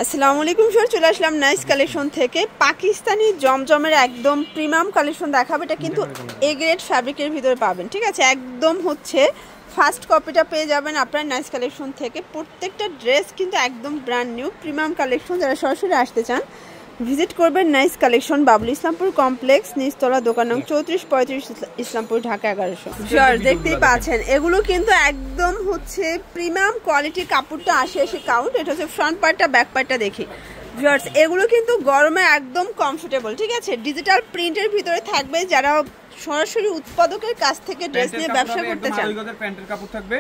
আসসালামু আলাইকুম স্যার, চলে আসলাম নাইস কালেকশন থেকে। পাকিস্তানি জমজমের একদম প্রিমিয়াম কালেকশন দেখাবো। এটা কিন্তু এ গ্রেড ফ্যাব্রিকের ভিতরে পাবেন, ঠিক আছে। একদম হচ্ছে ফার্স্ট কপিটা পেয়ে যাবেন আপনার নাইস কালেকশন থেকে। প্রত্যেকটা ড্রেস কিন্তু একদম ব্র্যান্ড নিউ প্রিমিয়াম কালেকশন। যারা সরাসরি আসতে চান ভিজিট করবেন nice collection, Babul Islampur complex, নিচতলা, দোকান নং 3435, ইসলামপুর, ঢাকা 1100। স্যার দেখতেই পাচ্ছেন এগুলো কিন্তু একদম হচ্ছে প্রিমিয়াম কোয়ালিটির কাপড়টা 80 কাউন্ট। এটা হচ্ছে ফ্রন্ট পার্টটা, ব্যাক পার্টটা দেখি ভিউয়ার্স। এগুলো কিন্তু গরমে একদম কমফোর্টেবল, ঠিক আছে। ডিজিটাল প্রিন্টের ভিতরে থাকবে। যারা সরাসরি উৎপাদকের কাছ থেকে ড্রেস নিয়ে ব্যবসা করতে চান, প্যান্টের কাপড় থাকবে।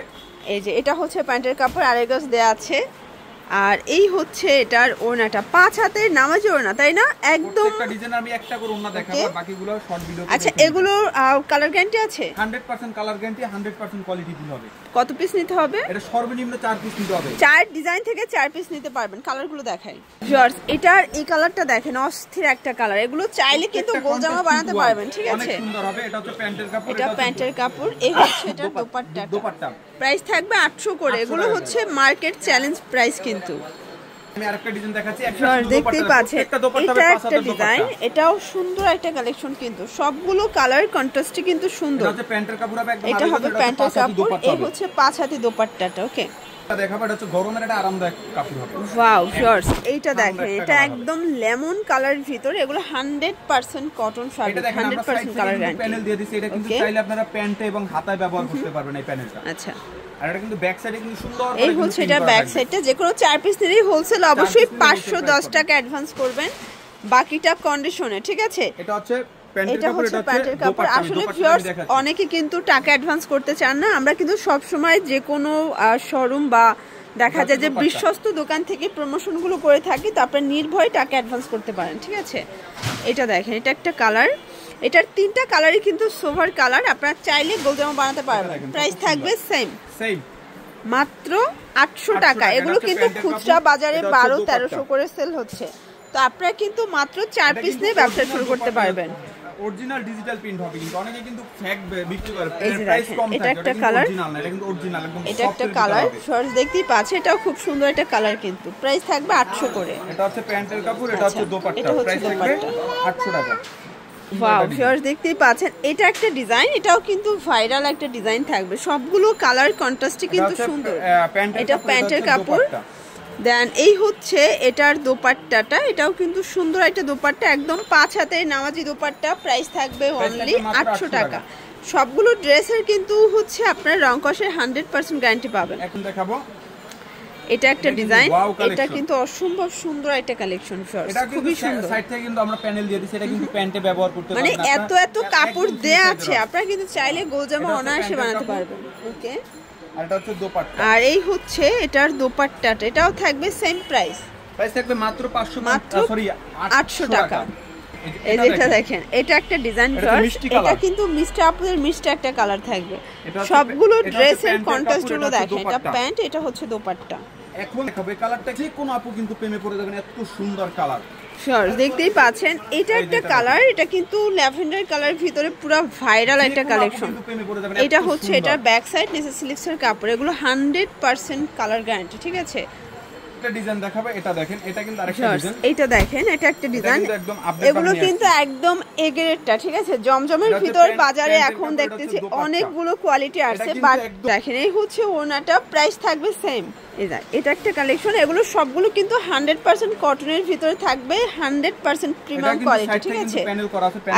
এই যে এটা হচ্ছে প্যান্টের কাপড়, আড়াই গজ দেওয়া আছে। আর এই হচ্ছে এটার ওড়নাটা, 5 হাতের নামাজি ওড়না, তাই না? একদম একটা ডিজাইন আমি একটা করে ওড়না দেখাবো, আর বাকিগুলো শর্ট ভিডিওতে। আচ্ছা, এগুলো কালার গ্যারান্টি আছে? 100% কালার গ্যারান্টি, 100% কোয়ালিটি ফুল হবে। কত পিস নিতে হবে? এটা সর্বনিম্ন 4 পিস নিতে হবে। 4 ডিজাইন থেকে 4 পিস নিতে পারবেন। কালারগুলো দেখাই ভিউয়ার্স। এটার এই কালারটা দেখেন, অস্থির একটা কালার। এগুলো চাইলে কিন্তু গোলজামা বানাতে পারবেন, ঠিক আছে। অনেক সুন্দর হবে। এটা হচ্ছে প্যান্টের কাপড়, এটা প্যান্টের কাপড়। এই হচ্ছে এটা দোপাট্টা। প্রাইস থাকবে 800 করে। এগুলো হচ্ছে মার্কেট চ্যালেঞ্জ প্রাইস কিন্তু। আমি আরেকটা ডিজাইন দেখাচ্ছি, দেখতেই পাচ্ছেন এটা একটা ডিজাইন। এটাও সুন্দর একটা কালেকশন কিন্তু। সবগুলো কালার কন্ট্রাস্টে কিন্তু সুন্দর। এটা হচ্ছে প্যান্টের কাপড় হবে একদম। এটা হবে প্যান্টের কাপড়। এই হচ্ছে 5 হাতি দোপাট্টাটা। ওকে, এটা দেখাবো। এটা হচ্ছে গরমের একটা আরামদায়ক কাপড় হবে। ওয়াও ভিউয়ার্স, এইটা দেখেন, এটা একদম লেমন কালার ভিতরে। এগুলো 100% cotton fabric, 100% colour guarantee. Panel দিয়ে দিয়েছি। এটা কিন্তু চাইলে আপনারা প্যান্টে এবং হাতায় ব্যবহার করতে পারবেন এই প্যানেলটা। আচ্ছা, আর এটা কিন্তু ব্যাক সাইডে কিন্তু সুন্দর। এই হচ্ছে এটা ব্যাক সাইডটা। যে কোনো 4 পিস নিলেই হোলসেল অবশ্যই 510 টাকা অ্যাডভান্স করবেন, বাকিটা কন্ডিশনে, ঠিক আছে। এটা হচ্ছে এটা হচ্ছে প্যান্টের কাপড়। আসলে ভিউয়ার্স অনেকে কিন্তু টাকা অ্যাডভান্স করতে চান না। আমরা কিন্তু সব সময় যে কোনো শোরুম বা দেখা যায় যে বিশ্বস্ত দোকান থেকে প্রমোশনগুলো করে থাকি, তো আপনারা নির্ভয়ে টাকা অ্যাডভান্স করতে পারেন, ঠিক আছে। এটা দেখেন, এটা একটা কালার। এটার 3টা কালারই কিন্তু সোভার কালার। আপনারা চাইলে গোলজামা বানাতে পারবেন। প্রাইস থাকবে সেম মাত্র 800 টাকা। এগুলো কিন্তু খুচরা বাজারে 1200-1300 করে সেল হচ্ছে। তো আপনারা কিন্তু মাত্র 4 পিস নিয়ে ব্যবসা শুরু করতে পারবেন। অরিজিনাল ডিজিটাল প্রিন্ট হবে, কিন্তু অনেকে কিন্তু ফেক বিক্রি করে। প্রাইস কম থাকে। এটা একটা কালার, অরিজিনাল না, এটা কিন্তু অরিজিনাল একদম। এটা একটা কালার শর্টস দেখতেই পাচ্ছেন। এটাও খুব সুন্দর একটা কালার কিন্তু। প্রাইস থাকবে 800 করে। এটা হচ্ছে প্যান্টের কাপড়, এটা হচ্ছে দোপাট্টা। প্রাইস থাকবে 800 টাকা। ওয়াও ভিউয়ার্স, দেখতেই পাচ্ছেন এটা একটা ডিজাইন। এটাও কিন্তু ভাইরাল একটা ডিজাইন থাকবে। সবগুলো কালার কন্ট্রাস্টে কিন্তু সুন্দর। এটা প্যান্টের কাপড়। দেন এই হচ্ছে এটার দোপাট্টাটা। এটাও কিন্তু সুন্দর একটা দোপাট্টা, একদম 5 হাতের নামাজি দোপাট্টা। প্রাইস থাকবে অনলি 800 টাকা। সবগুলো ড্রেসের কিন্তু হচ্ছে আপনার রং কষের 100% গ্যারান্টি পাবেন। এখন দেখাবো এটা একটা ডিজাইন। এটা কিন্তু অসম্ভব সুন্দর একটা কালেকশন ফ্রেন্ডস, খুবই সুন্দর। সাইড থেকে কিন্তু আমরা প্যানেল দিয়ে দিয়েছি। এটা কিন্তু প্যান্টে ব্যবহার করতে পারবেন। মানে এত কাপড় দেয়া আছে, আপনারা কিন্তু চাইলে গোলজামা অনায়াসে বানাতে পারবেন। ওকে, আর এটা হচ্ছে দোপাট্টা। আর এই হচ্ছে এটার দোপাট্টাটা। এটাও থাকবে সেম প্রাইস। প্রাইস থাকবে মাত্র 800 টাকা। এই যেটা দেখেন, এটা একটা ডিজাইন ফ্রেন্ডস। এটা কিন্তু মিষ্টি আপুদের মিষ্টি একটা কালার থাকবে। সবগুলো ড্রেসের কন্ট্রাস্ট গুলো দেখেন। এটা প্যান্ট, এটা হচ্ছে দোপাট্টা। এখন দেখাবো এই কালারটা, যে কোনো আপু কিন্তু প্রেমে পড়ে যাবেন। এত সুন্দর কালার শর্টস দেখতেই পাচ্ছেন। এটা একটা কালার। এটা কিন্তু ল্যাভেন্ডার কালার ভিতরে পুরো ভাইরাল একটা কালেকশন। এটা হচ্ছে এটার ব্যাক সাইড, নিচে স্লিভসের কাপড়। এগুলো 100% কালার গ্যারান্টি, ঠিক আছে। একটা ডিজাইন দেখাবো, এটা দেখেন। এটা কিন্তু আরেকটা ডিজাইন। এটা দেখেন, এটা একটা ডিজাইন। এগুলো কিন্তু একদম এ গ্রেডটা, ঠিক আছে। জমজমের ভিতর বাজারে এখন দেখতেছি অনেকগুলো কোয়ালিটি আছে, বাট দেখেন এই হচ্ছে ওড়নাটা। প্রাইস থাকবে সেম। এটা একটা কালেকশন। এগুলো সবগুলো কিন্তু 100% কটনের ভিতরে থাকবে, 100% প্রিমিয়াম কোয়ালিটি, ঠিক আছে।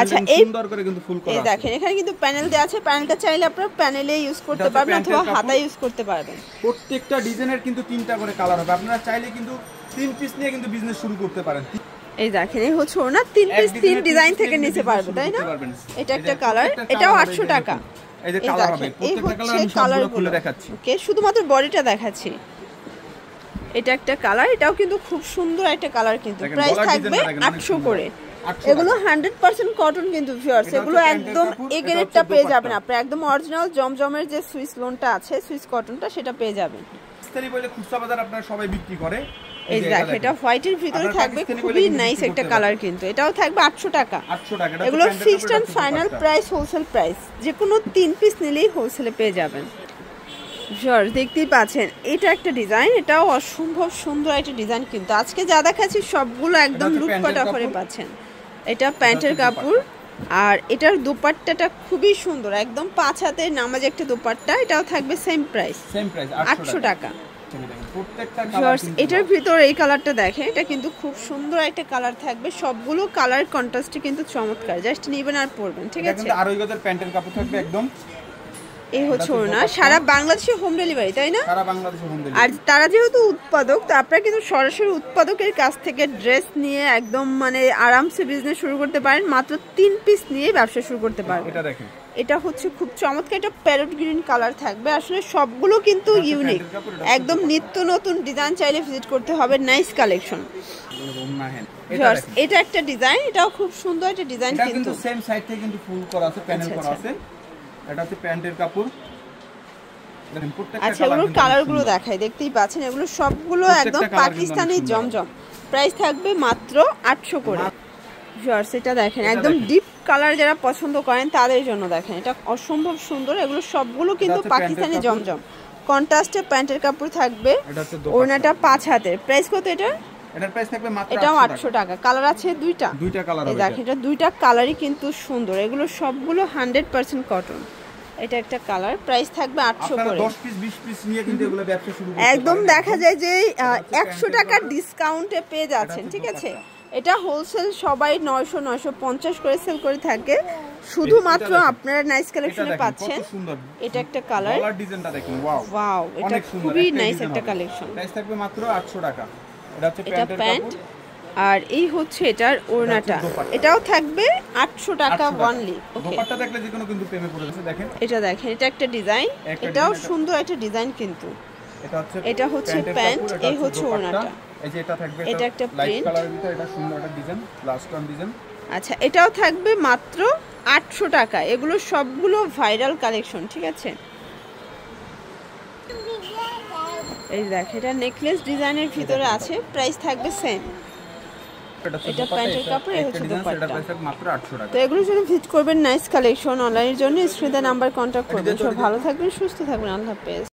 আচ্ছা, এই সুন্দর করে কিন্তু ফুল করা আছে। এই দেখেন, এখানে কিন্তু প্যানেল দেওয়া আছে। প্যানেলটা চাইলে আপনারা প্যানেলে ইউজ করতে পারবেন অথবা হাতায় ইউজ করতে পারবেন। প্রত্যেকটা ডিজাইনের কিন্তু 3টা করে কালার হবে। আপনারা চাইলে কিন্তু 3 পিস নিয়ে কিন্তু বিজনেস শুরু করতে পারেন। এই দেখেন, এই হচ্ছে ওড়না। 3 পিস 3 ডিজাইন থেকে নিতে পারবে, তাই না? এটা একটা কালার। এটাও 800 টাকা। এই যে কালার হবে, প্রত্যেকটা কালার আমি সবগুলো খুলে দেখাচ্ছি। ওকে, শুধুমাত্র বডিটা দেখাচ্ছি। এটা একটা কালার। এটাও কিন্তু খুব সুন্দর একটা কালার কিন্তু। প্রাইস থাকবে 800 করে। এগুলো 100% কটন কিন্তু ভিউয়ার্স। এগুলো একদম এ গ্রেডটা পেয়ে যাবেন আপনারা। একদম অরিজিনাল জমজমের যে সুইস লোনটা আছে, সুইস কটনটা, সেটা পেয়ে যাবেন। ইস্তারি বলে খুচরা বাজার আপনারা সবাই বিক্রি করে। এই দেখেন, এটা হোয়াইটের ভিতরে থাকবে, খুবই নাইস একটা কালার কিন্তু। এটাও থাকবে 800 টাকা। এগুলো fixed and final price, wholesale price. যে কোনো 3 পিস নিলেই হোলসেলে পেয়ে যাবেন। ভিউয়ার্স দেখতেই পাচ্ছেন এটা একটা ডিজাইন, এটাও অসম্ভব সুন্দর একটা ডিজাইন কিন্তু আজকে যা দেখাচ্ছি সবগুলো একদম লুটপাট অফারে পাচ্ছেন। এটা প্যান্টের কাপড় আর এটার দোপাট্টাটা খুবই সুন্দর, একদম 5 হাতের নামাজ একটা দোপাট্টা। এটাও থাকবে সেম প্রাইস 800 টাকা। এটার ভিতর এই কালারটা দেখে, এটা কিন্তু খুব সুন্দর একটা কালার থাকবে, সবগুলো কালার কন্ট্রাস্টে কিন্তু চমৎকার, জাস্ট নেবেন আর পরবেন, ঠিক আছে। আর ওই গদের প্যান্টের কাপড় থাকবে একদম। এই হচ্ছে ওড়না, সারা বাংলাদেশে হোম ডেলিভারি, তাই না? সারা বাংলাদেশে হোম ডেলিভারি। আর তারা যেহেতু উৎপাদক, তো আপনারা কিন্তু সরাসরি উৎপাদকের কাছ থেকে ড্রেস নিয়ে একদম মানে আরামসে বিজনেস শুরু করতে পারেন, মাত্র 3 পিস নিয়ে ব্যবসা শুরু করতে পারবেন। এটা দেখেন, এটা হচ্ছে খুব চমৎকার, এটা প্যারট গ্রিন কালার থাকবে। আসলে সবগুলো কিন্তু ইউনিক, একদম নিত্য নতুন ডিজাইন, চাইলে ভিজিট করতে হবে নাইস কালেকশন। এটা একটা ডিজাইন, এটাও খুব সুন্দর একটা ডিজাইন কিন্তু সেম সাইড থেকে কিন্তু ফুল করা আছে, প্যানেল করা আছে। এটা হচ্ছে প্যান্টের কাপড়। আচ্ছা, এগুলোর কালারগুলো দেখাই, দেখতেই পাচ্ছেন এগুলো সবগুলো একদম পাকিস্তানি জমজম। প্রাইস থাকবে মাত্র 800 করে। ভিউয়ার্স এটা দেখেন, একদম ডিপ কালার যারা পছন্দ করেন তাদের জন্য দেখেন, এটা অসম্ভব সুন্দর। এগুলো সবগুলো কিন্তু পাকিস্তানি জমজম, কন্ট্রাস্টে প্যান্টের কাপড় থাকবে, ওড়নাটা 5 হাতের। প্রাইস কত এটা? এটার প্রাইস থাকবে মাত্র এটাও 800 টাকা। কালার আছে দুইটা কালার হবে। দেখেন এটা দুইটা কালারই কিন্তু সুন্দর, এগুলো সবগুলো 100% কটন। এটা একটা কালার, প্রাইস থাকবে 800 করে। 10 পিস 20 পিস নিয়ে কিন্তু এগুলো ব্যবসা শুরু করতে একদম দেখা যায় যে 100 টাকার ডিসকাউন্টে পেয়ে যাচ্ছেন, ঠিক আছে। এটা হোলসেল সবাই 900 950 করে সেল করে থাকে, শুধুমাত্র আপনারা নাইস কালেকশনে পাচ্ছেন। এটা একটা কালার, কালার ডিজাইনটা দেখুন, ওয়াও, এটা খুবই নাইস একটা কালেকশন। প্রাইস থাকবে মাত্র 800 টাকা। এটা প্যান্ট আর এই হচ্ছে এটার ওড়নাটা, এটাও থাকবে 800 টাকা অনলি। ওকে, দোপাট্টা দেখলে যে কোনো কিন্তু প্রেমে পড়ে যাচ্ছে। দেখেন এটা দেখেন, এটা একটা ডিজাইন, এটাও সুন্দর একটা ডিজাইন কিন্তু। এটা হচ্ছে প্যান্ট, এই হচ্ছে ওড়নাটা। এই যে এটা থাকবে, এটা একটা প্রিন্ট কালারের ভিতর, এটা সুন্দর একটা ডিজাইন, লাস্ট ওয়ান ডিজাইন। আচ্ছা, এটাও থাকবে মাত্র 800 টাকা। এগুলো সবগুলো ভাইরাল কালেকশন, ঠিক আছে। এই দেখেন, এটা নেকলেস ডিজাইনের ভিতরে আছে, প্রাইস থাকবে সেম। এটা প্যান্টের কাপড়, এই হচ্ছে দোপাট্টা। মাত্র 800 টাকা। তো এগুলোর জন্য ভিজিট করবেন নাইস কালেকশন। অনলাইনের জন্য স্ক্রিনে নাম্বার কন্ট্যাক্ট করবেন। সব ভালো থাকবেন, সুস্থ থাকবেন, আল্লাহ হাফেজ।